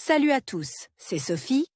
Salut à tous, c'est Sophie.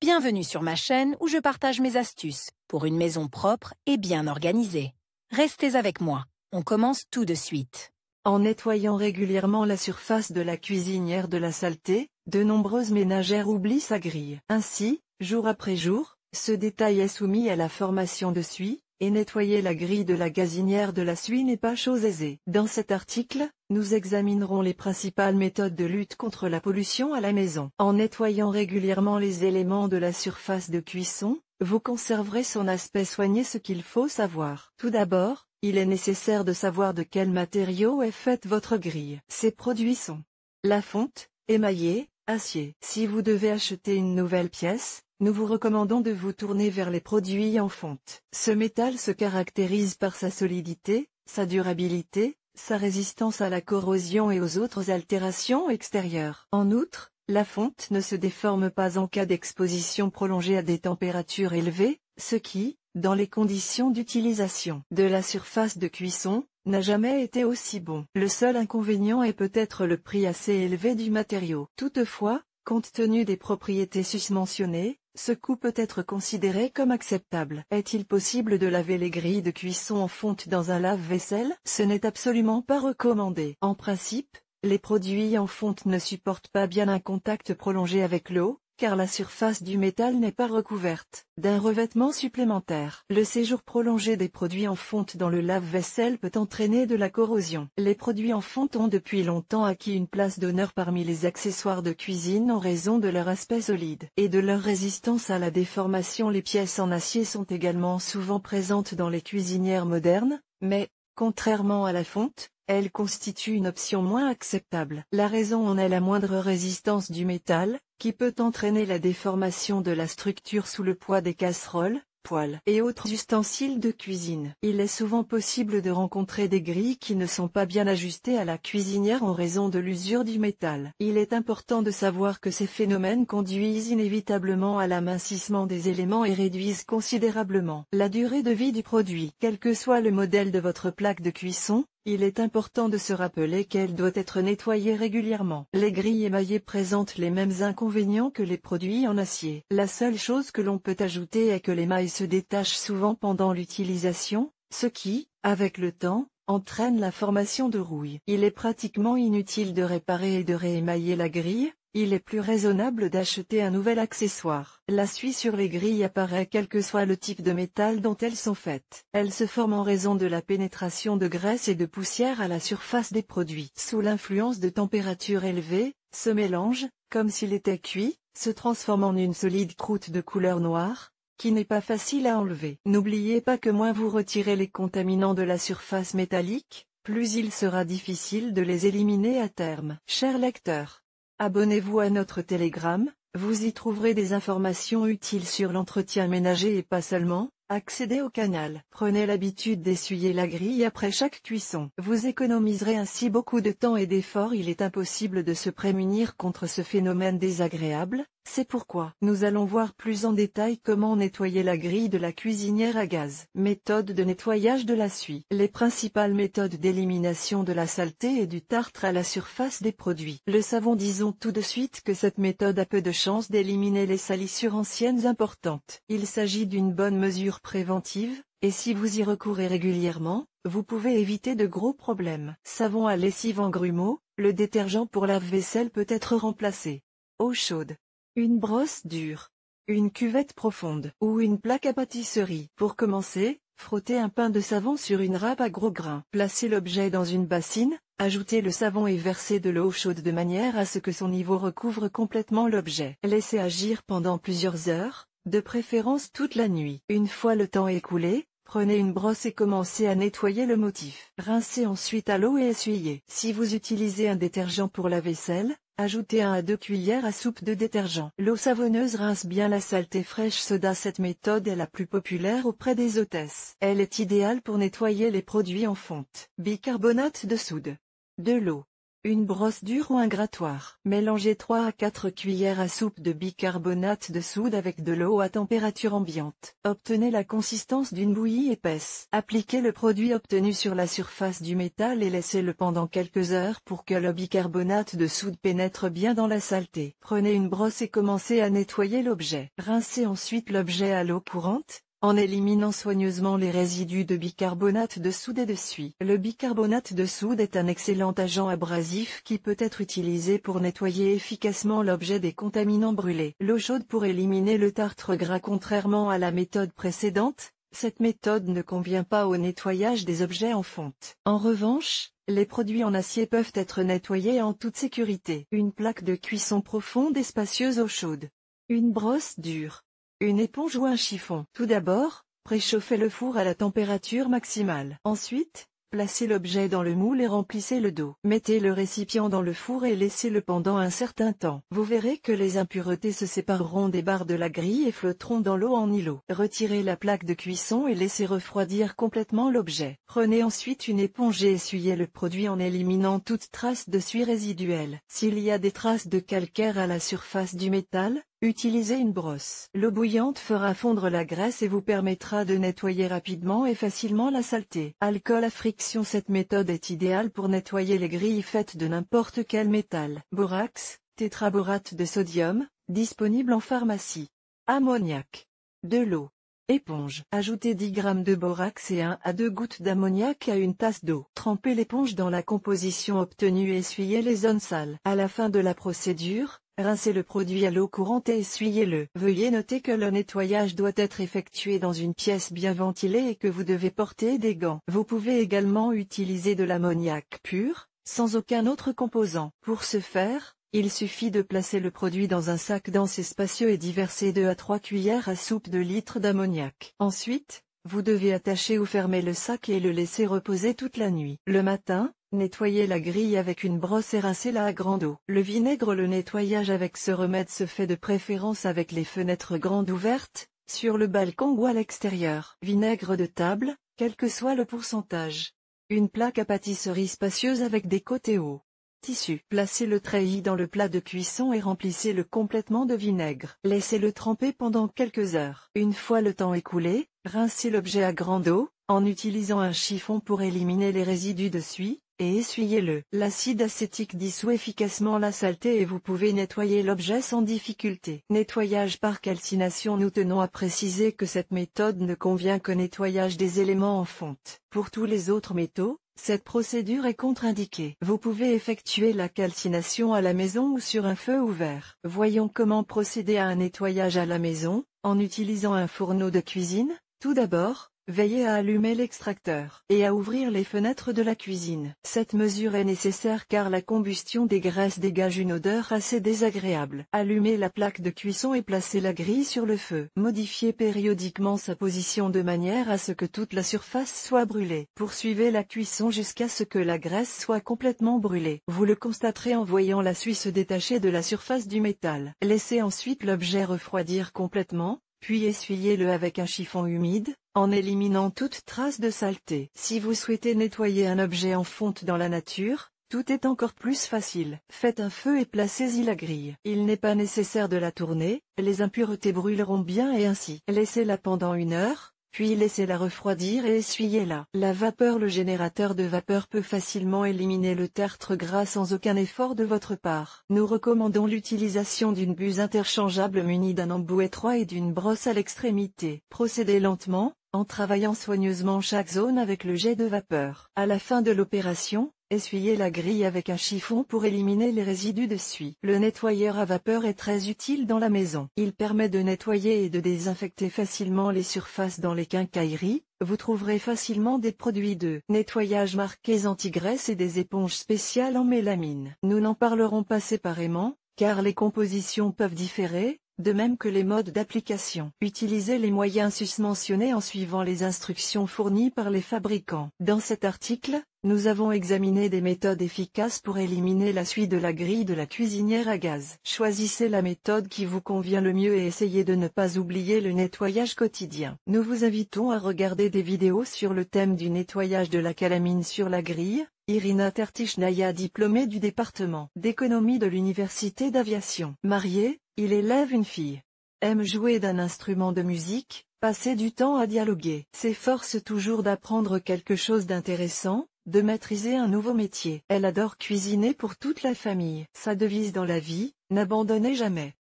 Bienvenue sur ma chaîne où je partage mes astuces pour une maison propre et bien organisée. Restez avec moi, on commence tout de suite. En nettoyant régulièrement la surface de la cuisinière de la saleté, de nombreuses ménagères oublient sa grille. Ainsi, jour après jour, ce détail est soumis à la formation de suie, et nettoyer la grille de la gazinière de la suie n'est pas chose aisée. Dans cet article, nous examinerons les principales méthodes de lutte contre la pollution à la maison. En nettoyant régulièrement les éléments de la surface de cuisson, vous conserverez son aspect soigné. Ce qu'il faut savoir. Tout d'abord, il est nécessaire de savoir de quel matériau est faite votre grille. Ces produits sont la fonte, émaillé, acier. Si vous devez acheter une nouvelle pièce, nous vous recommandons de vous tourner vers les produits en fonte. Ce métal se caractérise par sa solidité, sa durabilité, sa résistance à la corrosion et aux autres altérations extérieures. En outre, la fonte ne se déforme pas en cas d'exposition prolongée à des températures élevées, ce qui, dans les conditions d'utilisation de la surface de cuisson, n'a jamais été aussi bon. Le seul inconvénient est peut-être le prix assez élevé du matériau. Toutefois, compte tenu des propriétés susmentionnées, ce coût peut être considéré comme acceptable. Est-il possible de laver les grilles de cuisson en fonte dans un lave-vaisselle? Ce n'est absolument pas recommandé. En principe, les produits en fonte ne supportent pas bien un contact prolongé avec l'eau, car la surface du métal n'est pas recouverte d'un revêtement supplémentaire. Le séjour prolongé des produits en fonte dans le lave-vaisselle peut entraîner de la corrosion. Les produits en fonte ont depuis longtemps acquis une place d'honneur parmi les accessoires de cuisine en raison de leur aspect solide et de leur résistance à la déformation. Les pièces en acier sont également souvent présentes dans les cuisinières modernes, mais, contrairement à la fonte, elles constituent une option moins acceptable. La raison en est la moindre résistance du métal, qui peut entraîner la déformation de la structure sous le poids des casseroles, poêles et autres ustensiles de cuisine. Il est souvent possible de rencontrer des grilles qui ne sont pas bien ajustées à la cuisinière en raison de l'usure du métal. Il est important de savoir que ces phénomènes conduisent inévitablement à l'amincissement des éléments et réduisent considérablement la durée de vie du produit. Quel que soit le modèle de votre plaque de cuisson, il est important de se rappeler qu'elle doit être nettoyée régulièrement. Les grilles émaillées présentent les mêmes inconvénients que les produits en acier. La seule chose que l'on peut ajouter est que l'émail se détache souvent pendant l'utilisation, ce qui, avec le temps, entraîne la formation de rouille. Il est pratiquement inutile de réparer et de réémailler la grille. Il est plus raisonnable d'acheter un nouvel accessoire. La suie sur les grilles apparaît quel que soit le type de métal dont elles sont faites. Elle se forme en raison de la pénétration de graisse et de poussière à la surface des produits. Sous l'influence de températures élevées, ce mélange, comme s'il était cuit, se transforme en une solide croûte de couleur noire, qui n'est pas facile à enlever. N'oubliez pas que moins vous retirez les contaminants de la surface métallique, plus il sera difficile de les éliminer à terme. Chers lecteurs, abonnez-vous à notre Telegram, vous y trouverez des informations utiles sur l'entretien ménager et pas seulement. Accédez au canal. Prenez l'habitude d'essuyer la grille après chaque cuisson. Vous économiserez ainsi beaucoup de temps et d'efforts. Il est impossible de se prémunir contre ce phénomène désagréable. C'est pourquoi nous allons voir plus en détail comment nettoyer la grille de la cuisinière à gaz. Méthode de nettoyage de la suie. Les principales méthodes d'élimination de la saleté et du tartre à la surface des produits. Le savon. Disons tout de suite que cette méthode a peu de chances d'éliminer les salissures anciennes importantes. Il s'agit d'une bonne mesure préventive, et si vous y recourez régulièrement, vous pouvez éviter de gros problèmes. Savon à lessive en grumeaux. Le détergent pour lave-vaisselle peut être remplacé. Eau chaude. Une brosse dure, une cuvette profonde ou une plaque à pâtisserie. Pour commencer, frottez un pain de savon sur une râpe à gros grains. Placez l'objet dans une bassine, ajoutez le savon et versez de l'eau chaude de manière à ce que son niveau recouvre complètement l'objet. Laissez agir pendant plusieurs heures, de préférence toute la nuit. Une fois le temps écoulé, prenez une brosse et commencez à nettoyer le motif. Rincez ensuite à l'eau et essuyez. Si vous utilisez un détergent pour la vaisselle, ajoutez 1 à 2 cuillères à soupe de détergent. L'eau savonneuse rince bien la saleté fraîche soda. Cette méthode est la plus populaire auprès des hôtesses. Elle est idéale pour nettoyer les produits en fonte. Bicarbonate de soude. De l'eau. Une brosse dure ou un grattoir. Mélangez 3 à 4 cuillères à soupe de bicarbonate de soude avec de l'eau à température ambiante. Obtenez la consistance d'une bouillie épaisse. Appliquez le produit obtenu sur la surface du métal et laissez-le pendant quelques heures pour que le bicarbonate de soude pénètre bien dans la saleté. Prenez une brosse et commencez à nettoyer l'objet. Rincez ensuite l'objet à l'eau courante, en éliminant soigneusement les résidus de bicarbonate de soude et de suie. Le bicarbonate de soude est un excellent agent abrasif qui peut être utilisé pour nettoyer efficacement l'objet des contaminants brûlés. L'eau chaude pour éliminer le tartre gras. Contrairement à la méthode précédente, cette méthode ne convient pas au nettoyage des objets en fonte. En revanche, les produits en acier peuvent être nettoyés en toute sécurité. Une plaque de cuisson profonde et spacieuse eau chaude. Une brosse dure. Une éponge ou un chiffon. Tout d'abord, préchauffez le four à la température maximale. Ensuite, placez l'objet dans le moule et remplissez le dos. Mettez le récipient dans le four et laissez-le pendant un certain temps. Vous verrez que les impuretés se sépareront des barres de la grille et flotteront dans l'eau en îlot. Retirez la plaque de cuisson et laissez refroidir complètement l'objet. Prenez ensuite une éponge et essuyez le produit en éliminant toute trace de suie résiduelle. S'il y a des traces de calcaire à la surface du métal, utilisez une brosse. L'eau bouillante fera fondre la graisse et vous permettra de nettoyer rapidement et facilement la saleté. Alcool à friction. Cette méthode est idéale pour nettoyer les grilles faites de n'importe quel métal. Borax, tétraborate de sodium, disponible en pharmacie. Ammoniac. De l'eau. Éponge. Ajoutez 10 g de borax et 1 à 2 gouttes d'ammoniac à une tasse d'eau. Trempez l'éponge dans la composition obtenue et essuyez les zones sales. À la fin de la procédure, rincez le produit à l'eau courante et essuyez-le. Veuillez noter que le nettoyage doit être effectué dans une pièce bien ventilée et que vous devez porter des gants. Vous pouvez également utiliser de l'ammoniac pur, sans aucun autre composant. Pour ce faire, il suffit de placer le produit dans un sac dense et spacieux et d'y verser 2 à 3 cuillères à soupe de litres d'ammoniac. Ensuite, vous devez attacher ou fermer le sac et le laisser reposer toute la nuit. Le matin, nettoyez la grille avec une brosse et rincez-la à grande eau. Le vinaigre. Le nettoyage avec ce remède se fait de préférence avec les fenêtres grandes ouvertes, sur le balcon ou à l'extérieur. Vinaigre de table, quel que soit le pourcentage. Une plaque à pâtisserie spacieuse avec des côtés hauts. Tissu. Placez le treillis dans le plat de cuisson et remplissez-le complètement de vinaigre. Laissez-le tremper pendant quelques heures. Une fois le temps écoulé, rincez l'objet à grande eau, en utilisant un chiffon pour éliminer les résidus de suie, et essuyez-le. L'acide acétique dissout efficacement la saleté et vous pouvez nettoyer l'objet sans difficulté. Nettoyage par calcination. Nous tenons à préciser que cette méthode ne convient qu'au nettoyage des éléments en fonte. Pour tous les autres métaux, cette procédure est contre-indiquée. Vous pouvez effectuer la calcination à la maison ou sur un feu ouvert. Voyons comment procéder à un nettoyage à la maison, en utilisant un fourneau de cuisine. Tout d'abord, veillez à allumer l'extracteur et à ouvrir les fenêtres de la cuisine. Cette mesure est nécessaire car la combustion des graisses dégage une odeur assez désagréable. Allumez la plaque de cuisson et placez la grille sur le feu. Modifiez périodiquement sa position de manière à ce que toute la surface soit brûlée. Poursuivez la cuisson jusqu'à ce que la graisse soit complètement brûlée. Vous le constaterez en voyant la suie se détacher de la surface du métal. Laissez ensuite l'objet refroidir complètement, puis essuyez-le avec un chiffon humide, en éliminant toute trace de saleté. Si vous souhaitez nettoyer un objet en fonte dans la nature, tout est encore plus facile. Faites un feu et placez-y la grille. Il n'est pas nécessaire de la tourner, les impuretés brûleront bien et ainsi. Laissez-la pendant 1 heure, puis laissez-la refroidir et essuyez-la. La vapeur. Le générateur de vapeur peut facilement éliminer le tartre gras sans aucun effort de votre part. Nous recommandons l'utilisation d'une buse interchangeable munie d'un embout étroit et d'une brosse à l'extrémité. Procédez lentement, en travaillant soigneusement chaque zone avec le jet de vapeur. À la fin de l'opération, essuyez la grille avec un chiffon pour éliminer les résidus de suie. Le nettoyeur à vapeur est très utile dans la maison. Il permet de nettoyer et de désinfecter facilement les surfaces dans les quincailleries. Vous trouverez facilement des produits de nettoyage marqués anti-graisse et des éponges spéciales en mélamine. Nous n'en parlerons pas séparément, car les compositions peuvent différer, de même que les modes d'application. Utilisez les moyens susmentionnés en suivant les instructions fournies par les fabricants. Dans cet article, nous avons examiné des méthodes efficaces pour éliminer la suie de la grille de la cuisinière à gaz. Choisissez la méthode qui vous convient le mieux et essayez de ne pas oublier le nettoyage quotidien. Nous vous invitons à regarder des vidéos sur le thème du nettoyage de la calamine sur la grille, Irina Tertichnaya, diplômée du département d'économie de l'université d'aviation. Marié, il élève une fille. Aime jouer d'un instrument de musique, passer du temps à dialoguer. S'efforce toujours d'apprendre quelque chose d'intéressant, de maîtriser un nouveau métier. Elle adore cuisiner pour toute la famille. Sa devise dans la vie, n'abandonnez jamais.